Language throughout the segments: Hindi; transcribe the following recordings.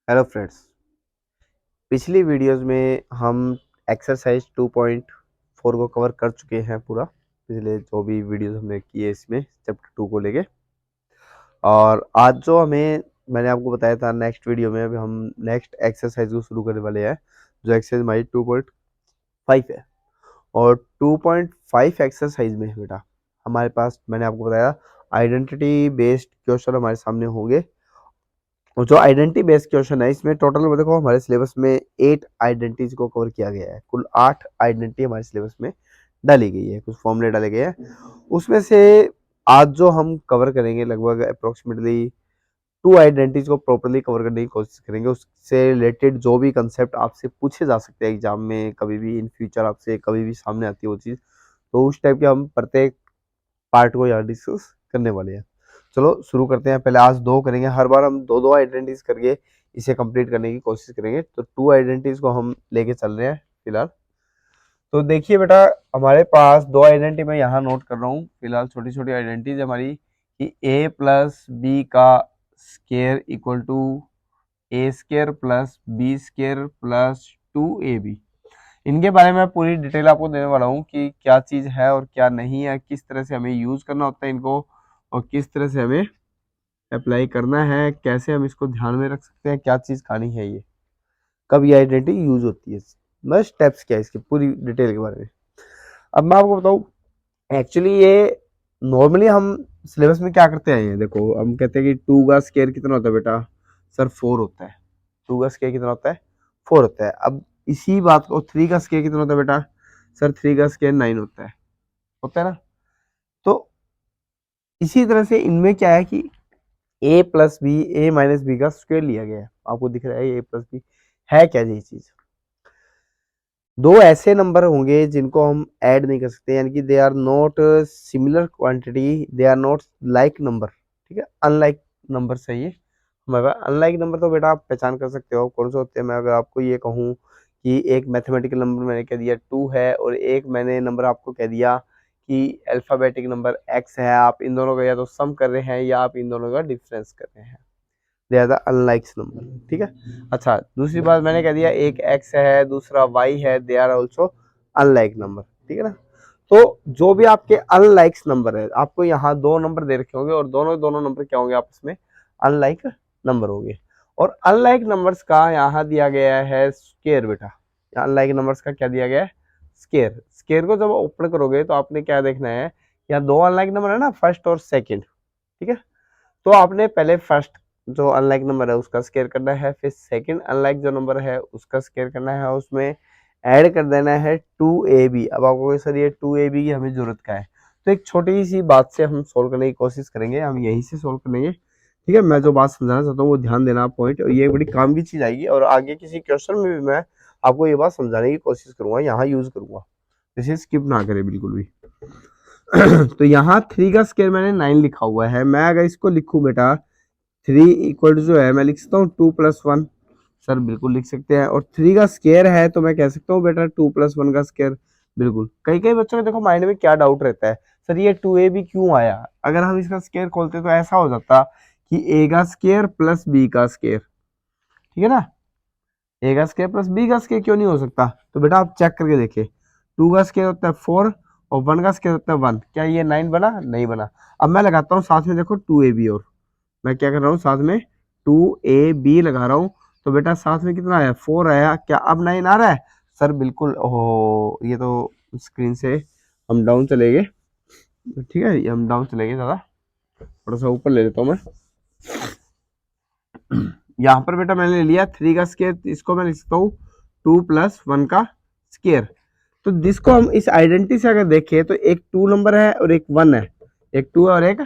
Hello friends. पिछली वीडियोस में हम एक्सरसाइज 2.4 को कवर कर चुके हैं पूरा। पिछले जो भी वीडियोस हमने किए इसमें चैप्टर 2 को लेके, और आज जो मैंने आपको बताया था नेक्स्ट वीडियो में अभी हम नेक्स्ट एक्सरसाइज को शुरू करने वाले हैं, जो एक्सरसाइज हमारी 2.5 है। और 2.5 एक्सरसाइज में बेटा हमारे पास, मैंने आपको बताया, आइडेंटिटी बेस्ड क्वेश्चन हमारे सामने होंगे। और जो आइडेंटिटी बेस्ड क्वेश्चन है इसमें टोटल में देखो हमारे सिलेबस में 8 आइडेंटिटीज को कवर किया गया है। कुल 8 आइडेंटिटी हमारे सिलेबस में डाली गई है, कुछ फॉर्मूले डाले गए हैं। उसमें से आज जो हम कवर करेंगे लगभग अप्रोक्सीमेटली 2 आइडेंटिटीज को प्रॉपरली कवर करने की कोशिश करेंगे। उससे रिलेटेड जो भी कंसेप्ट आपसे पूछे जा सकते हैं एग्जाम में, कभी भी इन फ्यूचर आपसे कभी भी सामने आती है वो चीज़, तो उस टाइप के हम प्रत्येक पार्ट को यहाँ डिस्कस करने वाले हैं। चलो शुरू करते हैं। पहले आज 2 करेंगे, हर बार हम 2 आइडेंटिटीज करके इसे कंप्लीट करने की कोशिश करेंगे। तो 2 आइडेंटिटीज को हम लेके चल रहे हैं फिलहाल। तो देखिए बेटा, हमारे पास 2 आइडेंटिटी मैं यहाँ नोट कर रहा हूँ फिलहाल, छोटी छोटी आइडेंटिटीज हमारी, कि a प्लस बी का square equal to a square plus b square plus 2ab। इनके बारे में पूरी डिटेल आपको देने वाला हूँ कि क्या चीज़ है और क्या नहीं है, किस तरह से हमें यूज़ करना होता है इनको, और किस तरह से हमें अप्लाई करना है, कैसे हम इसको ध्यान में रख सकते हैं, क्या चीज़ खानी है, ये कब ये आइडेंटिटी यूज़ होती है, मतलब स्टेप्स क्या है इसकी पूरी डिटेल के बारे में। अब मैं आपको बताऊँ, एक्चुअली ये नॉर्मली हम सिलेबस में क्या करते हैं, ये देखो हम कहते हैं कि 2 का स्केयर कितना होता है बेटा, सर 4 होता है। 2 का स्केयर कितना होता है, 4 होता है। अब इसी बात को 3 का स्केयर कितना होता है बेटा, सर 3 का स्केयर 9 होता है ना। तो इसी तरह से इनमें क्या है कि ए प्लस बी, ए माइनस बी का स्क्वायर लिया गया है। आपको दिख रहा है ए प्लस बी है क्या, ये चीज। दो ऐसे नंबर होंगे जिनको हम ऐड नहीं कर सकते, यानी कि they are not similar quantity, they are not like number, ठीक है, अनलाइक नंबर चाहिए हमारे पास। अनलाइक नंबर तो बेटा आप पहचान कर सकते हो कौन से होते हैं। मैं अगर आपको ये कहूँ कि एक मैथमेटिकल नंबर मैंने कह दिया 2 है, और एक मैंने नंबर आपको कह दिया कि अल्फाबेटिक नंबर x है, आप इन दोनों का या तो सम कर रहे हैं या आप इन दोनों का डिफरेंस कर रहे हैं, दे आर द अनलाइक्स नंबर, ठीक है। अच्छा, दूसरी बात मैंने कह दिया एक x है दूसरा y है, they are also unlike number, ठीक है ना। तो जो भी आपके अनलाइक्स नंबर है, आपको यहाँ 2 नंबर दे रखे होंगे और दोनों दोनों नंबर क्या होंगे आपस में, अनलाइक नंबर होंगे। और अनलाइक नंबर्स का यहाँ दिया गया है स्केयर बेटा। अनलाइक नंबर्स का क्या दिया गया है, स्केयर। स्केयर को जब ओपन करोगे तो आपने क्या देखना है, यहाँ 2 अनलाइक नंबर है ना, फर्स्ट और सेकंड, ठीक है। तो आपने पहले फर्स्ट जो अनलाइक नंबर है उसका स्केयर करना है, फिर सेकंड अनलाइक जो नंबर है उसका स्केयर करना है, उसमें ऐड कर देना है 2ab। अब आपको सर ये 2ab की हमें जरूरत का है, तो एक छोटी सी बात से हम सोल्व करने की कोशिश करेंगे, हम यहीं से सोल्व करेंगे, ठीक है। मैं जो बात समझाना चाहता हूँ वो ध्यान देना आप पॉइंट, और ये बड़ी काम की चीज आएगी, और आगे किसी क्वेश्चन में भी मैं आपको ये बात समझाने की कोशिश करूंगा, यहाँ यूज करूंगा, जैसे स्किप ना करे बिल्कुल भी। तो यहाँ 3 का स्केयर मैंने 9 लिखा हुआ है। मैं अगर इसको लिखूं बेटा 3 इक्वल जो है, मैं लिख सकता हूँ 2 प्लस 1, सर बिल्कुल लिख सकते हैं। और 3 का स्केयर है तो मैं कह सकता हूँ बेटा 2 प्लस 1 का स्केयर। बिल्कुल, कई कई बच्चों के देखो माइंड में क्या डाउट रहता है, सर ये 2ab क्यों आया। अगर हम इसका स्केयर खोलते तो ऐसा हो जाता कि a का स्केयर प्लस b का स्केयर, ठीक है ना। a का स्केयर प्लस b का स्केयर क्यों नहीं हो सकता, तो बेटा आप चेक करके देखिए, 2 का स्केयर होता है 4 और 1 का स्केयर होता है 1, क्या ये 9 बना, नहीं बना। अब मैं लगाता हूँ साथ में देखो 2ab, और मैं क्या कर रहा हूँ साथ में 2ab लगा रहा हूँ, तो बेटा साथ में कितना आया, 4 आया, क्या अब 9 आ रहा है, सर बिल्कुल। ओहो, ये तो स्क्रीन से हम डाउन चले गए, ठीक है, ये हम डाउन चले गए, ज़्यादा थोड़ा सा ऊपर ले लेता हूँ मैं। यहाँ पर बेटा मैंने ले लिया 3 का स्केयर, इसको मैं लिख सकता हूँ 2 प्लस 1 का स्केयर। तो जिसको हम इस आइडेंटिटी से अगर देखें तो एक 2 नंबर है और एक 1 है, एक 2 है और एक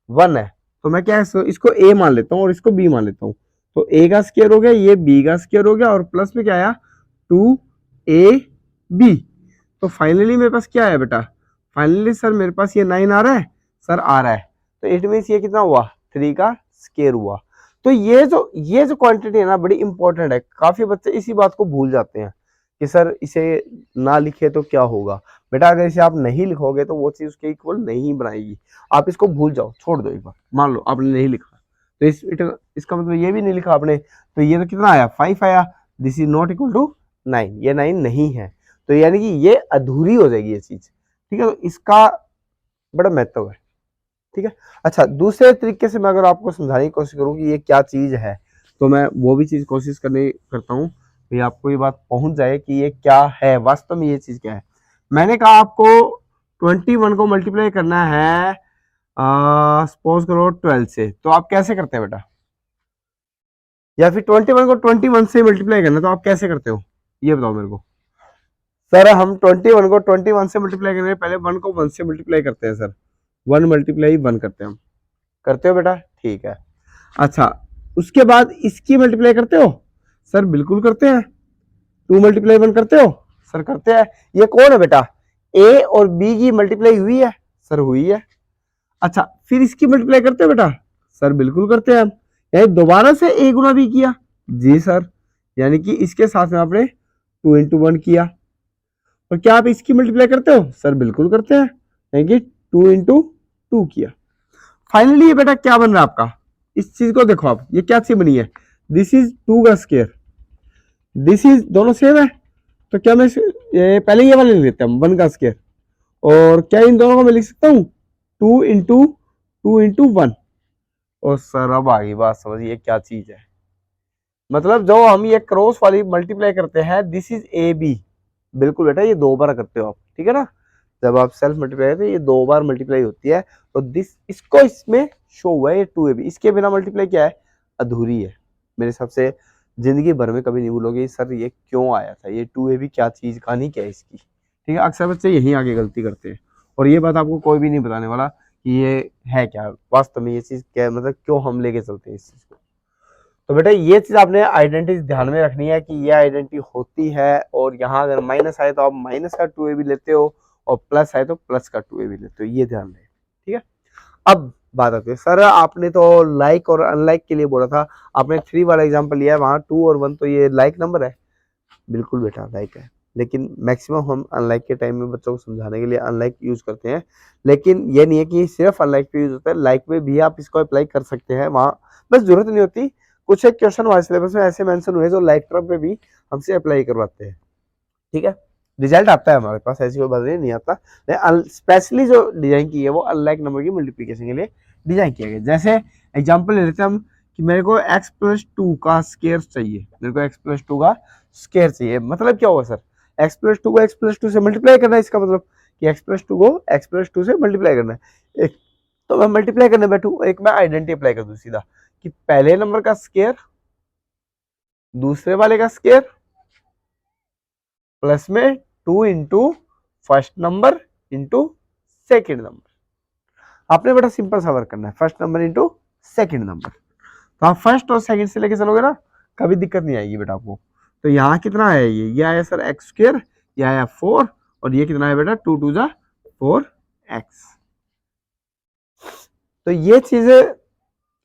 1 है। तो मैं क्या इसको a मान लेता हूँ और इसको b मान लेता हूँ, तो a का स्केयर हो गया, ये b का स्केयर हो गया, और प्लस में क्या आया 2ab। तो फाइनली मेरे पास क्या आया बेटा, फाइनली सर मेरे पास ये 9 आ रहा है, सर आ रहा है। तो इट मीन्स ये कितना हुआ, 3 का स्केयर हुआ। तो ये जो क्वांटिटी है ना बड़ी इंपॉर्टेंट है, काफी बच्चे इसी बात को भूल जाते हैं कि सर इसे ना लिखे तो क्या होगा। बेटा अगर इसे आप नहीं लिखोगे तो वो चीज उसके इक्वल नहीं बनाएगी, आप इसको भूल जाओ, छोड़ दो। एक बार मान लो आपने नहीं लिखा तो इसका मतलब ये भी नहीं लिखा आपने, तो ये तो कितना आया 5 आया, this is not equal to 9, ये 9 नहीं है, तो यानी कि ये अधूरी हो जाएगी ये चीज, ठीक है। तो इसका बड़ा महत्व है, ठीक है। अच्छा, दूसरे तरीके से मैं अगर आपको समझाने की कोशिश करूं कि ये क्या चीज है, तो मैं वो भी चीज कोशिश करता हूँ कि आपको ये बात पहुंच जाए कि ये क्या है वास्तव में, ये चीज क्या है। मैंने कहा आपको 21 को मल्टीप्लाई करना है सपोज करो 12 से, तो आप कैसे करते हैं बेटा, या फिर 21 को 21 से मल्टीप्लाई करना, तो आप कैसे करते हो ये बताओ मेरे को। सर हम 21 को 21 से मल्टीप्लाई करने पहले 1 को 1 से मल्टीप्लाई करते हैं सर, 1 मल्टीप्लाई 1 करते हैं हम, करते हो बेटा, ठीक है। अच्छा, उसके बाद इसकी मल्टीप्लाई करते हो, सर बिल्कुल करते हैं। 2 मल्टीप्लाई 1 करते हो, सर करते हैं। ये कौन है बेटा, ए और बी की मल्टीप्लाई हुई है, सर हुई है। अच्छा, फिर इसकी मल्टीप्लाई करते हो बेटा, सर बिल्कुल करते हैं हम। यानी दोबारा से ए गुना बी किया, जी सर, यानी कि इसके साथ में आपने 2 इंटू 1 किया। और क्या आप इसकी मल्टीप्लाई करते हो, सर बिल्कुल करते हैं, यानी कि 2 इंटू 2 किया। फाइनली ये बेटा क्या बन रहा है आपका, इस चीज को देखो आप, ये क्या चीज बनी है, दिस इज 2 का स्क्वायर, दिस इज, दोनों सेम है, तो क्या मैं ये पहले ये वाले लिख लेते हैं 1 का स्क्वायर, और क्या इन दोनों को मैं लिख सकता हूँ 2 इंटू 1। और सर अब आ गई बात समझ, ये क्या चीज है, मतलब जो हम ये क्रॉस वाली मल्टीप्लाई करते हैं, दिस इज ए बी, बिल्कुल बेटा ये 2 बार करते हो आप, ठीक है ना। जब आप सेल्फ मल्टीप्लाई करते हो ये 2 बार मल्टीप्लाई होती है, तो दिस इसको इसमें शो हुआ है ये 2ab, इसके बिना मल्टीप्लाई क्या है, अधूरी है। मेरे हिसाब से जिंदगी भर में कभी नहीं भूलोगे सर ये क्यों आया था, ये 2ab क्या चीज, कहानी क्या है इसकी, ठीक है। अक्सर बच्चे यहीं आगे गलती करते हैं, और ये बात आपको कोई भी नहीं बताने वाला कि ये है क्या वास्तव में, ये चीज क्या है, मतलब क्यों हम लेके चलते हैं इस चीज को। तो बेटा ये चीज आपने आइडेंटिटी ध्यान में रखनी है कि ये आइडेंटिटी होती है, और यहाँ अगर माइनस आए तो आप माइनस का 2ab लेते हो, और प्लस आए तो प्लस का 2ab लेते हो, ये ध्यान रहे, ठीक है। अब बात आती है, सर आपने तो लाइक और अनलाइक के लिए बोला था, आपने 3 वाला एग्जांपल लिया है, वहां 2 और 1 तो ये लाइक नंबर है, बिल्कुल बेटा लाइक है, लेकिन मैक्सिमम हम अनलाइक के टाइम में बच्चों को समझाने के लिए अनलाइक यूज करते हैं, लेकिन ये नहीं है कि सिर्फ अनलाइक पे यूज होता है, लाइक में भी आप इसको अप्लाई कर सकते हैं, वहां बस जरूरत नहीं होती। कुछ एक क्वेश्चन हमारे सिलेबस में ऐसे मेंशन हुए जो लाइक टर्म पे भी हमसे अप्लाई करवाते हैं, ठीक है। रिजल्ट आता है हमारे पास, ऐसी कोई बात नहीं आता, लेकिन स्पेशली जो डिजाइन की है वो अनलाइक नंबर की मल्टीप्लीकेशन के लिए डिजाइन किया गया। जैसे एग्जांपल ले लेते हैं हम कि मेरे को x+2 का स्क्वायर चाहिए, मेरे को x+2 का स्क्वायर चाहिए, मतलब क्या होगा सर, x+2 को x+2 से मल्टीप्लाई करना है, इसका मतलब कि x+2 को x+2 से मल्टीप्लाई करना है। एक तो मैं मल्टीप्लाई करने बैठू, एक मैं आइडेंटिटी अप्लाई कर दूं सीधा कि पहले नंबर का स्क्वायर दूसरे वाले का स्क्वायर प्लस में 2 into first number into second number. आपने बड़ा सिंपल सा वर्क करना है, first number into second number, तो आप फर्स्ट और सेकंड से लेके चलोगे ना, कभी दिक्कत नहीं आएगी बेटा आपको। तो यहाँ कितना आया, ये आया सर एक्स स्क्वायर, ये आया 4, और ये कितना है बेटा 2 2 जा 4x। तो ये चीजें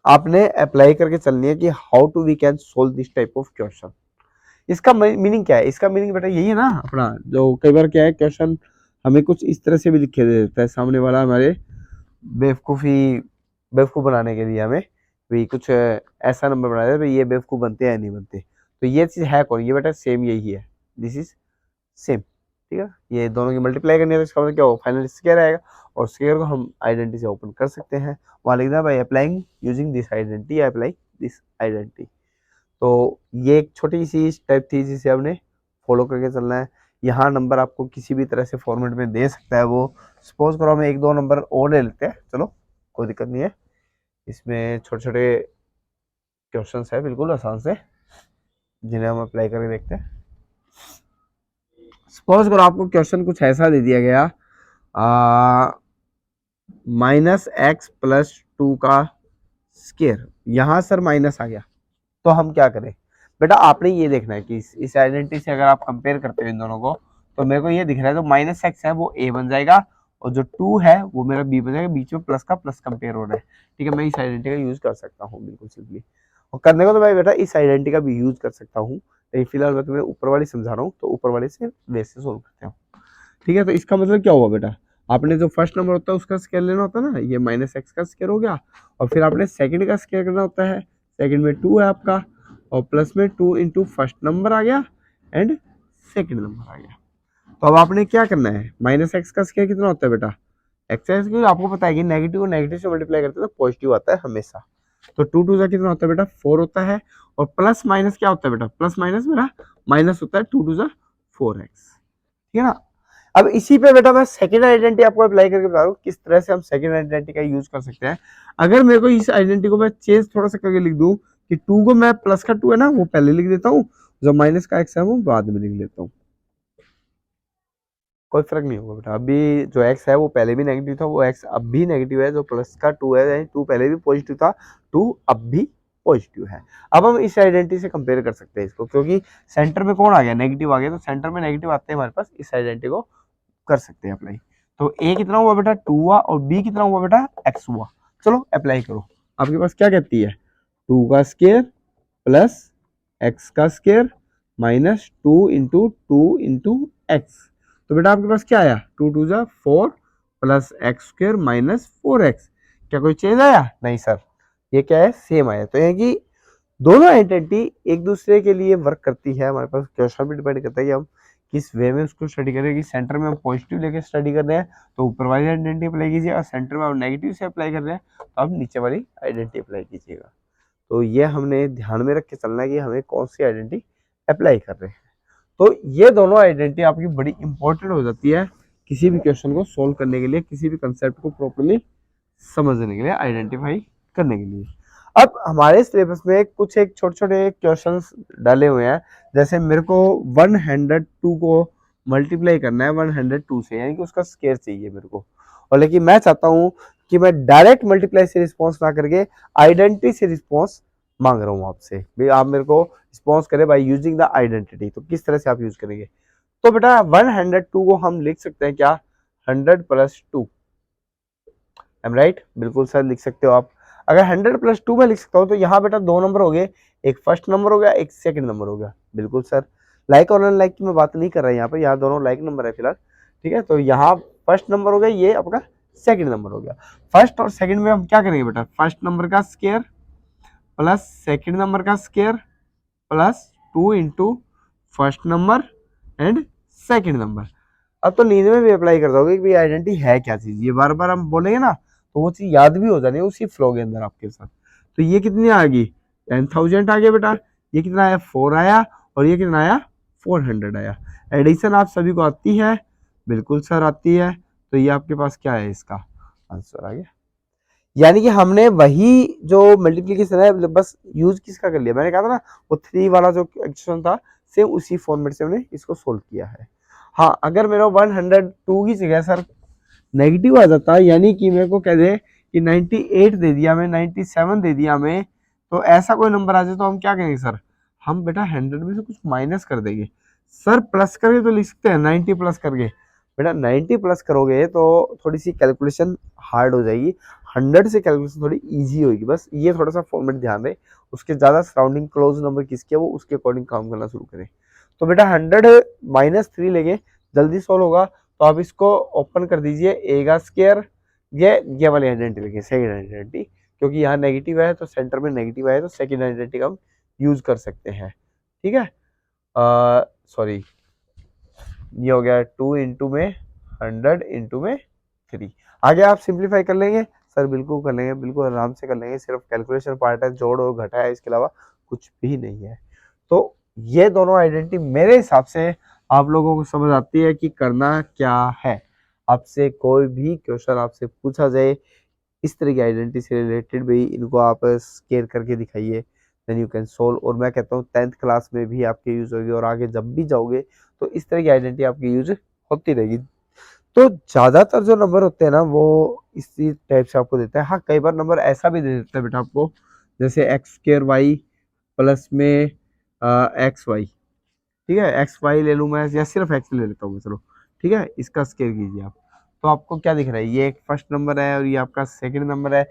आपने अप्लाई करके चलनी है कि how to we can solve this type of question. इसका मीनिंग क्या है, इसका मीनिंग बेटा यही है ना अपना, जो कई बार क्या है क्वेश्चन हमें कुछ इस तरह से भी लिखे दे देता है सामने वाला, हमारे बेवकूफ बनाने के लिए, हमें भी कुछ ऐसा नंबर बना दे भाई ये बेवकूफ बनते हैं या नहीं बनते। तो ये चीज है कौन, ये बेटा सेम यही है, दिस इज सेम, ठीक है। ये दोनों की मल्टीप्लाई करनी है, तो इसका मतलब क्या होगा, फाइनल स्क्वायर आएगा, और स्क्वायर को हम आइडेंटिटी से ओपन कर सकते हैं, वहां लिखना by applying using this identity, apply this identity. तो ये एक छोटी सी स्टेप थी जिसे हमने फॉलो करके चलना है। यहाँ नंबर आपको किसी भी तरह से फॉर्मेट में दे सकता है, वो सपोज करो हम 1-2 नंबर और ले लेते हैं, चलो कोई दिक्कत नहीं है, इसमें छोटे छोटे क्वेश्चन है बिल्कुल आसान से, जिन्हें हम अप्लाई करके देखते हैं। सपोज करो आपको क्वेश्चन कुछ ऐसा दे दिया गया, -x+2 का स्क्वायर, यहाँ सर माइनस आ गया, तो हम क्या करें बेटा, आपने ये देखना है कि इस आइडेंटिटी से अगर आप कंपेयर करते हो इन दोनों को, तो मेरे को ये दिख रहा है, तो -x है वो a बन जाएगा, और जो 2 है वो मेरा b बन जाएगा, बीच में प्लस का प्लस कंपेयर हो रहा है, ठीक है। मैं इस आइडेंटिटी का यूज कर सकता हूँ बिल्कुल सिंपली, और करने को तो मैं बेटा इस आइडेंटिटी का भी यूज कर सकता हूँ, लेकिन फिलहाल मैं तुम्हें ऊपर वाली समझा रहा हूँ, तो ऊपर वाले से वैसे सोल्व करते हैं, ठीक है। तो इसका मतलब क्या हुआ बेटा, आपने जो फर्स्ट नंबर होता है उसका स्क्वायर लेना होता है ना, ये माइनस एक्स का स्क्वायर हो गया, और फिर आपने सेकंड का स्क्वायर करना होता है, सेकंड में 2 है आपका, और प्लस में 2 इंटू फर्स्ट नंबर आ गया एंड सेकंड नंबर आ गया। तो अब आपने क्या करना है, माइनस एक्स का स्क्वायर कितना होता है बेटा, एक्स एक्स, क्योंकि आपको पता है कि नेगेटिव को नेगेटिव से मल्टीप्लाई करते हैं तो पॉजिटिव आता है हमेशा। तो 2 जा कितना होता है बेटा, 4 होता है, और प्लस माइनस क्या होता है बेटा, प्लस माइनस मेरा माइनस होता है, 2 जा 4x, ठीक है ना। अब इसी पे बेटा मैं सेकंड आइडेंटिटी आपको अप्लाई करके बता रहा हूँ किस तरह से हम सेकंड आइडेंटिटी का यूज कर सकते हैं। अगर मेरे को इस आइडेंटिटी को मैं चेंज थोड़ा सा करके लिख दूं कि 2 को मैं प्लस का 2 है ना वो पहले लिख देता हूँ, जो माइनस का x है वो बाद में लिख लेता हूँ, कोई फर्क नहीं होगा बेटा। अभी जो x है वो पहले भी नेगेटिव था, वो x अब भी नेगेटिव है, जो प्लस का 2 है यानी 2 पहले भी पॉजिटिव था, 2 अब भी पॉजिटिव है। अब हम इस आइडेंटिटी से कंपेयर कर सकते हैं इसको, क्योंकि सेंटर में कौन आ गया, नेगेटिव आ गया, तो सेंटर में नेगेटिव आते हैं हमारे पास, इस आइडेंटिटी को कर सकते हैं अप्लाई। तो a कितना हुआ बेटा 2 हुआ, और b कितना हुआ बेटा x हुआ। चलो अप्लाई करो, आपके पास क्या कहती है, 2 का स्क्वायर प्लस x का square minus 2 into 2 into x. तो बेटा आपके पास क्या आया, 2 जा 4 plus x square minus 4x। क्या कोई चेंज आया, नहीं सर, ये क्या है, सेम आया। तो ये कि दोनों आइडेंटिटी एक दूसरे के लिए वर्क करती है। हमारे पास क्वेश्चन भी डिपेंड करता है कि हम किस वे में उसको स्टडी करें, कि सेंटर में हम पॉजिटिव लेके स्टडी कर रहे हैं तो ऊपर वाली आइडेंटिटी अप्लाई कीजिए, और सेंटर में हम नेगेटिव से अप्लाई कर रहे हैं तो आप नीचे वाली आइडेंटिटी अप्लाई कीजिएगा। तो ये हमने ध्यान में रख के चलना है कि हमें कौन सी आइडेंटिटी अप्लाई कर रहे हैं। तो ये दोनों आइडेंटिटी आपकी बड़ी इंपॉर्टेंट हो जाती है किसी भी क्वेश्चन को सोल्व करने के लिए, किसी भी कंसेप्ट को प्रॉपर्ली समझने के लिए, आइडेंटिफाई करने के लिए। अब हमारे सिलेबस में कुछ एक छोटे छोटे क्वेश्चंस डाले हुए हैं, जैसे मेरे को 102 को मल्टीप्लाई करना है 102 से, यानी कि उसका स्क्वायर चाहिए मेरे को, और लेकिन मैं चाहता हूं कि मैं डायरेक्ट मल्टीप्लाई से रिस्पॉन्स ना करके आइडेंटिटी से रिस्पॉन्स मांग रहा हूं आपसे, भाई आप मेरे को रिस्पॉन्स करें बाय यूजिंग द आइडेंटिटी। तो किस तरह से आप यूज करेंगे, तो बेटा 102 को हम लिख सकते हैं क्या, 100 प्लस 2, एम राइट, बिल्कुल सर लिख सकते हो आप। अगर 100 प्लस 2 में लिख सकता हूँ तो यहाँ बेटा दो नंबर हो गए, एक फर्स्ट नंबर हो गया, एक सेकंड नंबर हो गया, बिल्कुल सर। लाइक और अनलाइक की मैं बात नहीं कर रहा यहाँ पर, यहाँ दोनों लाइक नंबर है फिलहाल, ठीक है। तो यहाँ फर्स्ट नंबर हो गया, ये आपका सेकंड नंबर हो गया। फर्स्ट और सेकंड में हम क्या करेंगे बेटा, फर्स्ट नंबर का स्क्वायर प्लस सेकंड नंबर का square plus 2 into first number and second number. अब तो नींद में भी अप्लाई कर दोगे कि आइडेंटिटी है क्या चीज, ये बार बार हम बोलेंगे ना तो वो चीज याद भी हो जानी है उसी फ्लो के अंदर आपके साथ। तो ये कितनी आ गई, 10,000 आ गया बेटा, ये कितना आया 4 आया, और ये कितना आया 400 आया। एडिशन आप सभी को आती है, बिल्कुल सर आती है। तो ये आपके पास क्या है, इसका आंसर आ गया। यानी कि हमने वही जो मल्टीप्लीकेशन है बस यूज किसका कर लिया, मैंने कहा था ना वो 3 वाला जो एक्सप्रेशन था सेम उसी फॉर्मेट से हमने इसको सोल्व किया है। हाँ, अगर मेरा 102 की जगह सर नेगेटिव आ जाता, यानी कि मेरे को कह दे कि 98 दे दिया मैं, 97 दे दिया मैं, तो ऐसा कोई नंबर आ जाए तो हम क्या करेंगे सर, हम बेटा 100 में से कुछ माइनस कर देंगे। सर प्लस करके तो लिख सकते हैं 90 प्लस करके, बेटा 90 प्लस करोगे तो थोड़ी सी कैलकुलेशन हार्ड हो जाएगी, 100 से कैलकुलेशन थोड़ी इजी होगी। बस ये थोड़ा सा फॉर्मेट ध्यान रहे, उसके ज़्यादा सराउंडिंग क्लोज नंबर किसके वो उसके अकॉर्डिंग काम करना शुरू करें। तो बेटा 100 माइनस 3 लेंगे, जल्दी सॉल्व होगा। तो आप इसको ओपन कर दीजिए, ए का स्क्वायर, ये वाली आइडेंटिटी लिखिए सेकंड आइडेंटिटी, क्योंकि यहाँ नेगेटिव है तो सेंटर में नेगेटिव है तो सेकंड आइडेंटिटी का हम यूज कर सकते हैं, ठीक है। सॉरी, ये हो गया 2 इंटू में 100 इंटू में 3। आगे आप सिंप्लीफाई कर लेंगे सर, बिल्कुल कर लेंगे, बिल्कुल आराम से कर लेंगे, सिर्फ कैलकुलेशन पार्ट है, जोड़ और घटा है, इसके अलावा कुछ भी नहीं है। तो ये दोनों आइडेंटिटी मेरे हिसाब से आप लोगों को समझ आती है कि करना क्या है। आपसे कोई भी क्वेश्चन आपसे पूछा जाए इस तरह की आइडेंटिटी से रिलेटेड भी, इनको आप स्केयर करके दिखाइए, देन यू कैन सोल्व। और मैं कहता हूँ 10th क्लास में भी आपके यूज होगी, और आगे जब भी जाओगे तो इस तरह की आइडेंटिटी आपकी यूज होती रहेगी। तो ज्यादातर जो नंबर होते हैं ना वो इसी टाइप से आपको देता है। हाँ, कई बार नंबर ऐसा भी दे देता है बेटा आपको, जैसे एक्स स्क्र वाई प्लस में एक्स वाई, ठीक है, एक्स वाई ले लूँ मैं या सिर्फ एक्स ले लेता हूँ मैं, चलो ठीक है, इसका स्केयर कीजिए आप। तो आपको क्या दिख रहा है, ये एक फर्स्ट नंबर है और ये आपका सेकंड नंबर है।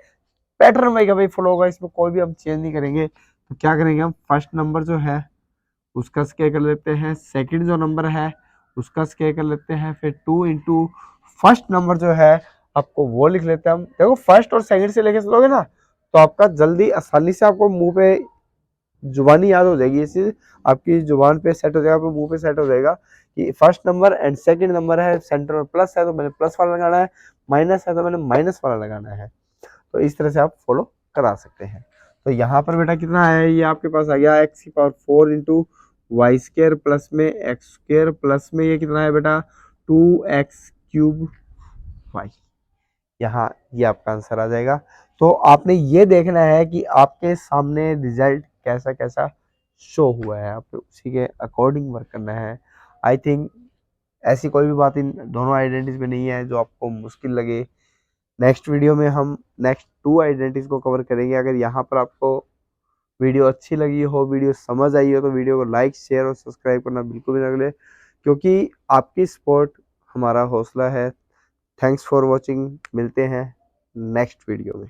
पैटर्न वही का भाई फॉलो होगा, इसमें कोई भी हम चेंज नहीं करेंगे। तो क्या करेंगे हम, फर्स्ट नंबर जो है उसका स्केयर कर लेते हैं, सेकंड जो नंबर है उसका स्केयर कर लेते हैं, फिर 2 इंटू फर्स्ट नंबर जो है आपको वो लिख लेते हैं हम। देखो फर्स्ट और सेकंड से लेके चलोगे ना तो आपका जल्दी आसानी से आपको मुंह पे जुबानी याद हो जाएगी, ये चीज आपकी जुबान पे सेट हो जाएगा, आपके मुंह पे सेट हो जाएगा कि first number and second number है, सेंटर में प्लस है तो मैंने प्लस वाला लगाना है, माइनस है तो मैंने माइनस वाला लगाना है। तो इस तरह से आप फॉलो करा सकते हैं। तो यहाँ पर बेटा कितना है, ये आपके पास आ गया एक्स की power 4 into y square plus में एक्स स्क्र प्लस में ये कितना है बेटा 2x³ वाई। यहाँ ये आपका आंसर आ जाएगा। तो आपने ये देखना है कि आपके सामने रिजल्ट कैसा कैसा शो हुआ है, आपको उसी के अकॉर्डिंग वर्क करना है। आई थिंक ऐसी कोई भी बात इन दोनों आइडेंटिटीज में नहीं है जो आपको मुश्किल लगे। नेक्स्ट वीडियो में हम नेक्स्ट 2 आइडेंटिटीज को कवर करेंगे। अगर यहाँ पर आपको वीडियो अच्छी लगी हो, वीडियो समझ आई हो तो वीडियो को लाइक शेयर और सब्सक्राइब करना बिल्कुल भी ना भूलें, क्योंकि आपकी सपोर्ट हमारा हौसला है। थैंक्स फॉर वॉचिंग, मिलते हैं नेक्स्ट वीडियो में।